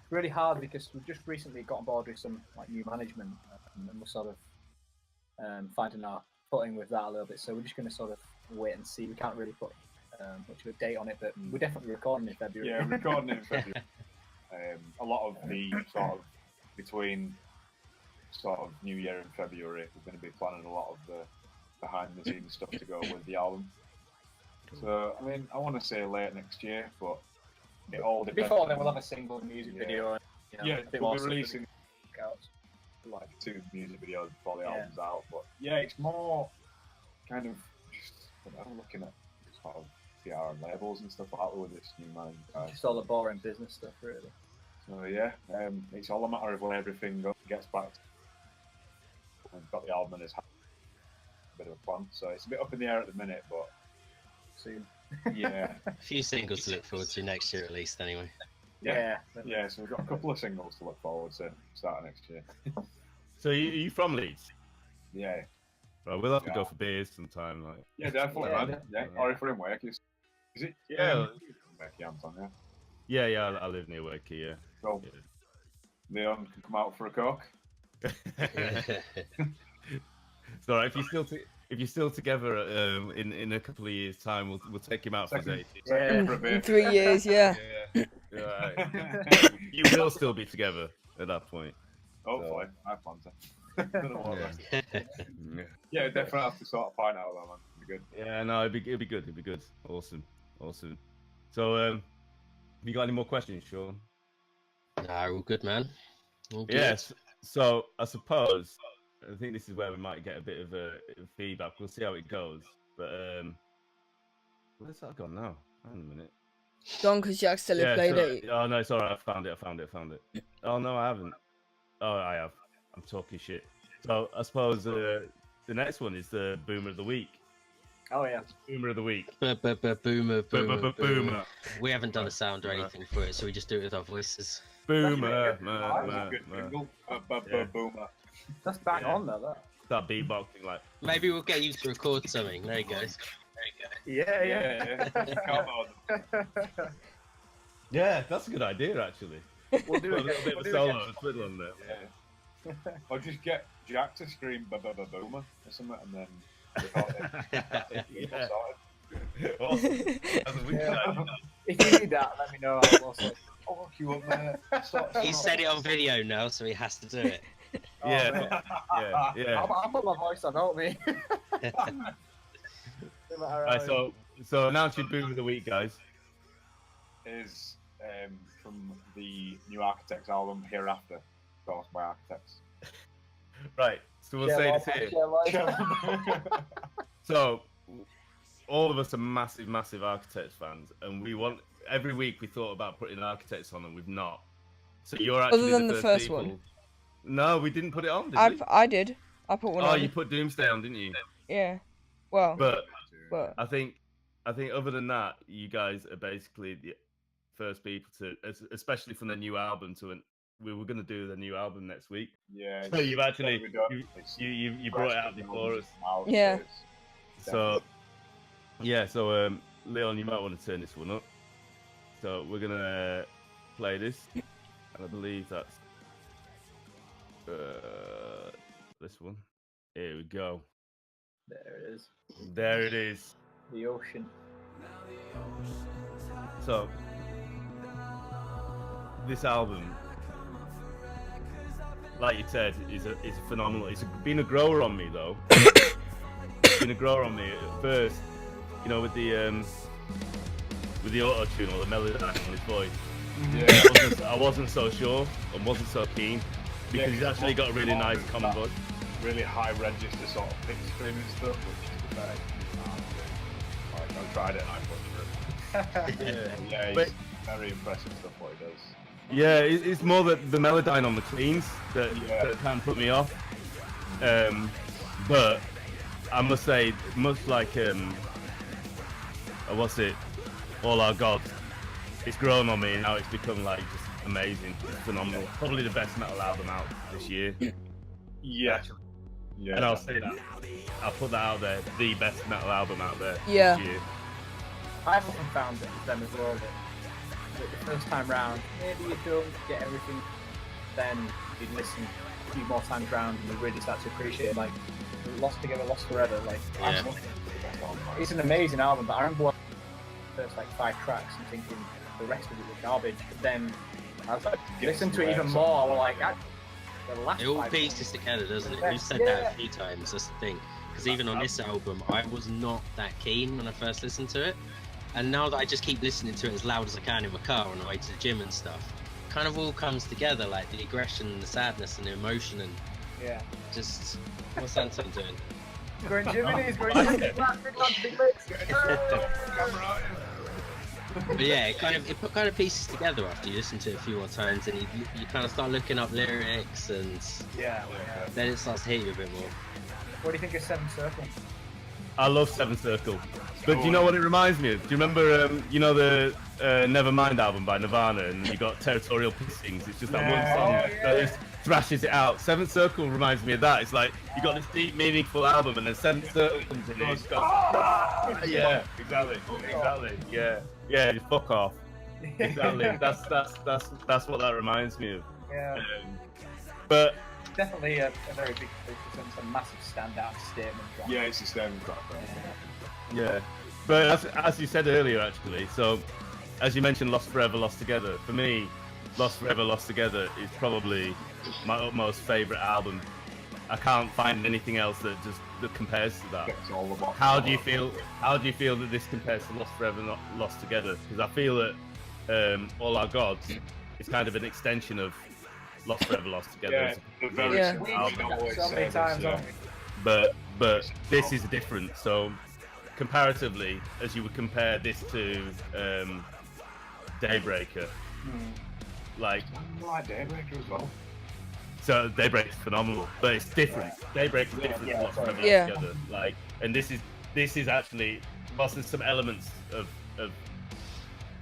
really hard because we've just recently got on board with some like new management, and we're sort of finding our footing with that a little bit. So we're just going to sort of wait and see. We can't really put much of a date on it, but we're definitely recording in February. Yeah, recording it in February. A lot of the sort of between sort of New Year and February, we're going to be planning a lot of the behind the scenes stuff to go with the album. So I mean, I want to say late next year, but it all depends. Before then, we'll have a single music Yeah. video. And, you know, Yeah, a bit we'll more be stuff to releasing look out. like 2 music videos before the Yeah. album's out. But yeah, it's more kind of just I'm looking at sort of PR and labels and stuff like that with this new man. Just all the boring business stuff, really. So yeah, it's all a matter of when everything gets back. We've got the album and it's a bit of a plan, so it's a bit up in the air at the minute, but Soon. yeah, a few singles to look forward to next year, at least. Anyway. yeah. So we've got a couple of singles to look forward to starting next year. So you from Leeds? Yeah, Right, we'll have to Yeah. go for beers sometime. Like, yeah, definitely, Yeah, man. Yeah, or if we're in Wake, is it? Yeah. Wake, Anton, yeah, yeah. I live near Wakey. Yeah. So Leon can come out for a coke. It's all right. If you're still together in a couple of years' time, we'll take him out for his Second. 80s. Yeah. For a In beer. 3 years, yeah. Yeah. Right. You will still be together at that point. Hopefully, I plan to. Don't know what Yeah. that's- Yeah. Yeah, definitely have to sort of find out that, man. It'd be good. Yeah, no, it'd be good. It'd be good. Awesome. So, have you got any more questions, Sean? Nah, all good, man. All good. Yes. So, I suppose I think this is where we might get a bit of feedback. We'll see how it goes. But where's that gone now? Hang on a minute. Gone because Jack still played so- it. Oh no, it's all right. I found it. Oh no, I haven't. Oh, I have. I'm talking shit. So I suppose the next one is the Boomer of the Week. Oh yeah. Boomer of the Week. Boomer. Boomer. We haven't done a sound or anything for it, so we just do it with our voices. Boomer. That was a good jingle. Yeah. Boomer. That's bang Yeah. on though. That. Start beatboxing like. Maybe we'll get you to record something. There you go. Yeah. Come on. Yeah, that's a good idea actually. We'll do Put a it. little bit We'll of do a it solo again. and twiddle on there. Yeah. Or just get Jack to scream boomer or something and then record it. Yeah. Sorted. Awesome. That's a wicked Yeah. idea. If you need that, let me know. I'll also. I'll look you up there. He said it on video now, so he has to do it. Yeah, man. yeah. I'll put my voice on, help me. No matter Right, how- so announce your Boomer of the Week, guys. Is from the new Architects album, Hereafter, of course, by Architects. Right, so we'll say this here. So, all of us are massive Architects fans, and we want every week we thought about putting Architects on, and we've not. So you're actually Other than the first people... one. No, we didn't put it on, did we? I did. I put one on. Oh, you put Doomsday on, didn't you? Yeah. Well. But But. I think other than that, you guys are basically the first people to, especially from the new album we were going to do the new album next week. Yeah. So you've actually you brought it out before us. Yeah. So yeah, so Leon, you might want to turn this one up. So we're gonna play this, and I believe that's this one. Here we go. There it is. There it is. The ocean. So this album, like you said, is a phenomenal. It's been a grower on me though. It's been a grower on me at first, you know, with the auto tune or the melody on his voice. Yeah, I wasn't so sure and wasn't so keen because he's actually got a really nice common voice. Really high register sort of pitch screaming stuff, which is very. I tried it and I put through. Yeah, it's very impressive stuff what he does. Yeah, it's more the melodyne on the cleans that can put me off. But I must say, much like what's it, All Our Gods, it's grown on me and now it's become like just amazing. It's phenomenal. Probably the best metal album out this year. Yeah. Yeah. And I'll say that. I'll put that out there. The best metal album out there this year. I've often found that with them as well that the first time round, maybe you don't get everything, then you listen a few more times round and you really start to appreciate like Lost Together, Lost Forever. Like, it's an amazing album, but I remember watching the first like 5 tracks and thinking the rest of it was garbage. But then I was like, listen to it even more. I was like, the last it all pieces together, doesn't it? We've said that a few times. That's the thing. Because even on this album, I was not that keen when I first listened to it. And now that I just keep listening to it as loud as I can in my car on the way to the gym and stuff, kind of all comes together, like the aggression and the sadness and the emotion and just what's Anton doing? Going Jimmy, he's going Jimmy. But yeah, it kind of pieces together after you listen to it a few more times, and you kind of start looking up lyrics, and then it starts to hit you a bit more. What do you think of Seven Circle? I love Seven Circle, but do you know what it reminds me of? Do you remember, you know, the Nevermind album by Nirvana, and you got Territorial Pissings? It's just that one song that just thrashes it out. Seven Circle reminds me of that. It's like you got this deep, meaningful album, and then Seven Circle comes in. It's got, yeah, exactly, yeah, just fuck off. Exactly. That's what that reminds me of. Yeah. But definitely a very big focus and a massive standout statement track. Yeah, it's a statement track. Yeah, but as you said earlier, actually, so as you mentioned, Lost Forever, Lost Together. For me, Lost Forever, Lost Together is probably my utmost favourite album. I can't find anything else that compares to that. How do you feel that this compares to Lost Forever, Lost Together? Because I feel that All Our Gods is kind of an extension of Lost Forever, Lost Together. So many times, but this is different. So comparatively, as you would compare this to Daybreaker, like Daybreaker as well. So Daybreaker's phenomenal, but it's different. Daybreaker's different to Lost Forever, Lost Together. Like, and this is actually, whilst there's some elements of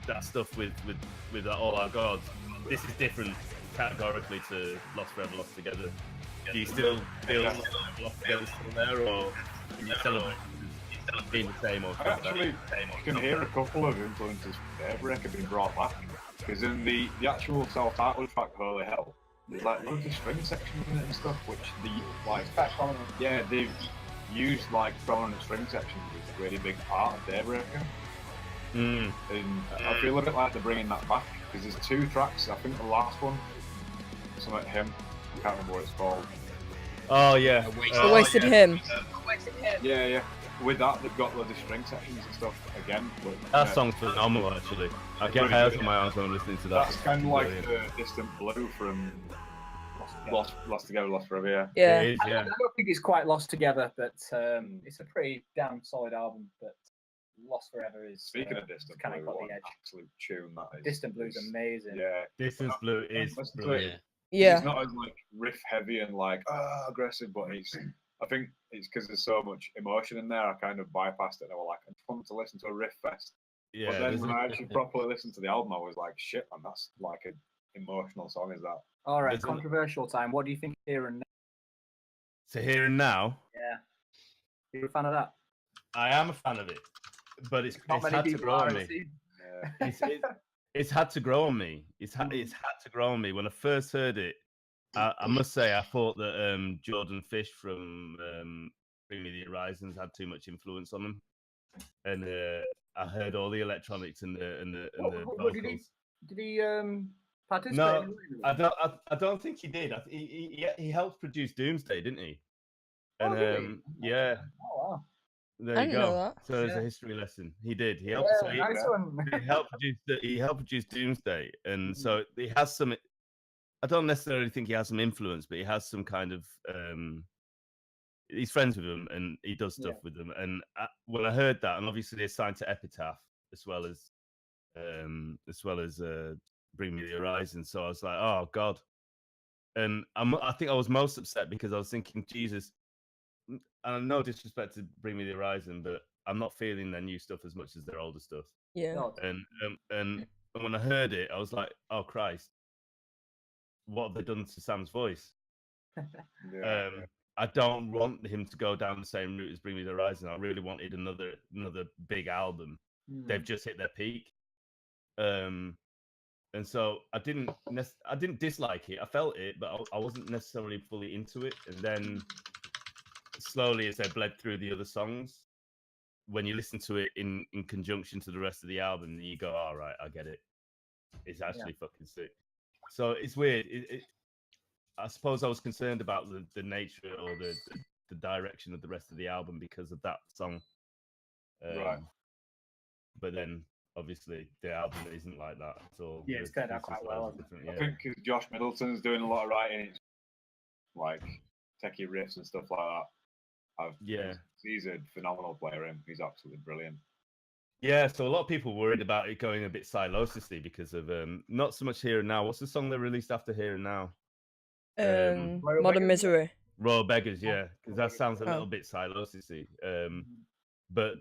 that stuff with All Our Gods, this is different categorically to Lost Forever, Lost Together. Do you still feel like Lost Together's still there, or can you celebrate being the same? Or actually, you can hear a couple of influences from Daybreaker being brought back, because in the actual self-titled track, Holy Hell, there's like loads of string sections in it and stuff, which they've used like prominent string sections as a really big part of Daybreaker. And I feel a bit like they're bringing that back, because there's 2 tracks. I think the last one, something like Him, I can't remember what it's called. Oh yeah, The Wasted Hymn. Yeah. with that, they've got loads of string sections and stuff again. But, That song's phenomenal, actually. I get really hairs good. on my arms when I'm listening to that. That's kind of like Brilliant. the Distant Blue from Lost Together, Lost Forever. Yeah. Yeah. It is, I yeah. don't think it's quite lost together, but it's a pretty damn solid album. But Lost Forever is Speaking of Distant kind of Blue, got what the an edge. absolute tune that is. Distant Blue's amazing. Yeah. Distance Blue is Listen to it. brilliant. Yeah. It's not as like riff heavy and like aggressive, but I think it's because there's so much emotion in there. I kind of bypassed it. And I was like, I just wanted to listen to a riff fest. Yeah, But then there's when a- I actually properly listened to the album, I was like, shit, man, that's like an emotional song. Is that? All right, There's a- controversial time. What do you think here and now? So here and now, Yeah, you a fan of that? I am a fan of it, but it's Not many had to people grow are. on it me. seems. Yeah. It's had to grow on me. It's had to grow on me. When I first heard it, I must say I thought that Jordan Fish from Bring Me the Horizons had too much influence on them, and I heard all the electronics and the What did vocals. Did he participate? No, in I don't think he did. He helped produce Doomsday, didn't he? Oh, And did he? yeah, Oh wow. there I you didn't know go. that. So there's Yeah. a history lesson. He did. He helped. So Yeah, nice one. he helped produce Doomsday, and so he has some. I don't necessarily think he has some influence, but he has some kind of. He's friends with them, and he does stuff with them. And when I heard that, and obviously they're signed to Epitaph as well as Bring Me the Horizon, so I was like, oh god. And I think I was most upset because I was thinking, Jesus, and no disrespect to Bring Me the Horizon, but I'm not feeling their new stuff as much as their older stuff. Yeah. God. And when I heard it, I was like, oh Christ, what have they done to Sam's voice? Yeah. I don't want him to go down the same route as Bring Me the Horizon. I really wanted another big album. They've just hit their peak. And so I didn't dislike it. I felt it, but I wasn't necessarily fully into it. And then slowly, as I bled through the other songs, when you listen to it in conjunction to the rest of the album, you go, all right, I get it. It's actually fucking sick. So it's weird. I suppose I was concerned about the nature or the direction of the rest of the album because of that song. Right. But then, obviously, the album isn't like that at all. Yeah, it's turned out quite well. I think because Josh Middleton's doing a lot of writing, like techie riffs and stuff like that. He's a phenomenal player. He's absolutely brilliant. Yeah, so a lot of people worried about it going a bit silosis-y because of not so much Here and Now. What's the song they released after Here and Now? Modern Misery. Royal Beggars, yeah, because that sounds a little bit silosis-y. But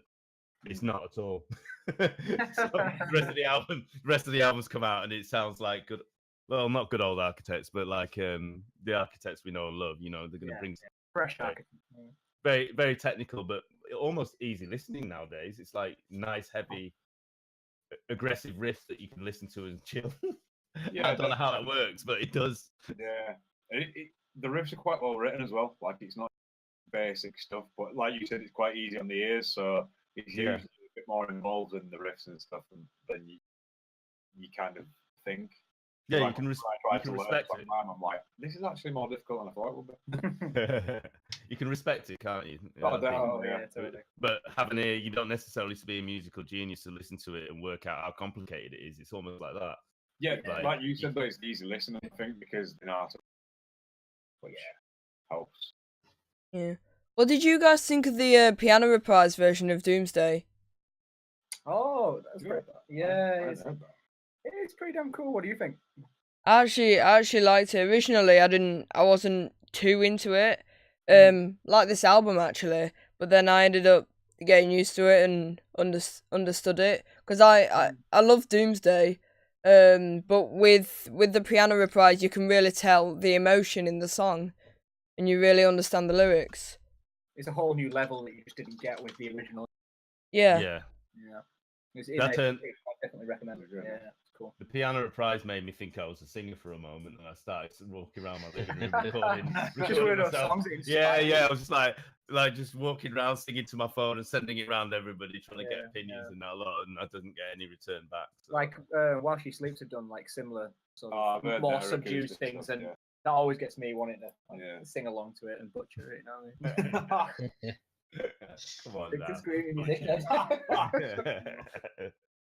it's not at all. So the rest of the album's come out and it sounds like good. Well, not good old Architects, but like the Architects we know and love. You know, they're going to bring fresh Architects. Very, very technical, but almost easy listening nowadays. It's like nice, heavy, aggressive riffs that you can listen to and chill. Yeah, I don't know how that works, but it does. Yeah, the riffs are quite well written as well. Like it's not basic stuff, but like you said, it's quite easy on the ears. So it's usually a bit more involved in the riffs and stuff than you kind of think. Yeah, like, you can respect it. I'm like, this is actually more difficult than I thought it would be. You can respect it, can't you? Yeah, totally. But having you don't necessarily have to be a musical genius to listen to it and work out how complicated it is. It's almost like that. Yeah, like you said, though, it's easy listening, I think, because which helps. Yeah. What did you guys think of the piano reprise version of Doomsday? Oh, that's great. Yeah, it's pretty damn cool. What do you think? I actually liked it. Originally, I wasn't too into it. Like this album actually, but then I ended up getting used to it and understood it because I love Doomsday. But with the piano reprise, you can really tell the emotion in the song, and you really understand the lyrics. It's a whole new level that you just didn't get with the original. Yeah. I definitely recommend it. Yeah, it's cool. The piano reprise made me think I was a singer for a moment, and I started walking around my living room recording myself. I was just like just walking around singing to my phone and sending it around everybody, trying to get opinions and that lot, and I didn't get any return back. So. Like While She Sleeps have done like similar sort of more subdued things, and that always gets me wanting to sing along to it and butcher it. You know what I mean? Come on, Stick to now. screaming, you dickhead.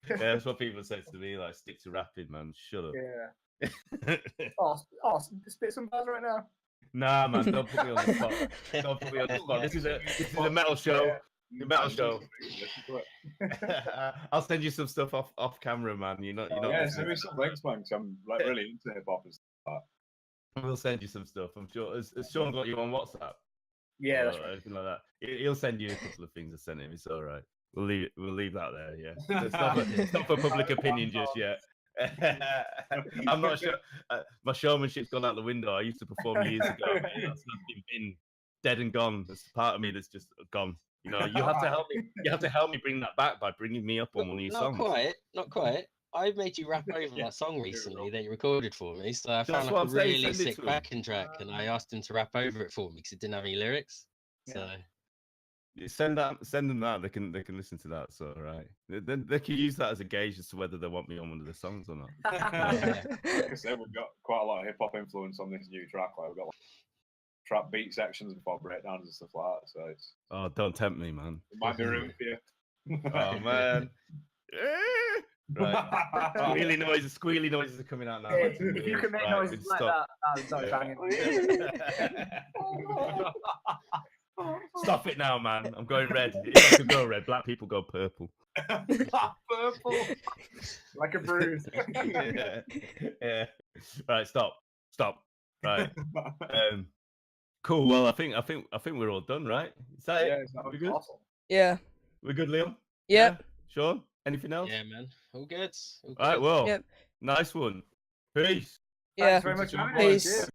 Yeah, that's what people say to me. Like, stick to rapping, man. Shut up. Yeah. Oh, spit some bars right now. Nah, man, don't put me on the spot. Don't put me on the spot. This is a metal show. The metal show. I'll send you some stuff off camera, man. You're not Yeah, listening send me to some links, man. 'Cause I'm like really into hip hop and stuff. that. We'll send you some stuff. I'm sure. Has Sean got you on WhatsApp? Yeah, that's Or right. anything like that. He'll send you a couple of things I sent him. It's all right. We'll leave that there. Yeah. It's not for public opinion just yet. I'm not sure. My showmanship's gone out the window. I used to perform years ago. That's been dead and gone. There's part of me that's just gone. You know, you have to help me. You have to help me bring that back by bringing me up on one of your songs. Not quite. I made you rap over that song recently that you recorded for me. So I That's found what like I'm a saying, really send it sick to him. backing track, and I asked him to rap over it for me because it didn't have any lyrics. So Send them that. They can listen to that. So right, they can use that as a gauge as to whether they want me on one of the songs or not. Like I said, we've got quite a lot of hip hop influence on this new track. Like we've got trap beat sections before breakdowns and stuff like that. So it's Don't tempt me, man. it might be room for you. Oh man. Right. Squealy noises are coming out now. If you can make noises like that, that's banging. Stop it now, man. I'm going red. If I could go red, black people go purple. Purple. Like a bruise. Yeah. Right, stop. Right. Cool. Well, I think we're all done, right? Is that it? We good? Awesome. Yeah. We're good, Liam? Yep. Yeah? Sean? Anything else? yeah, man, all good. All right, well, Yep. nice one. Peace. Yeah. Thanks very much for having us. Peace.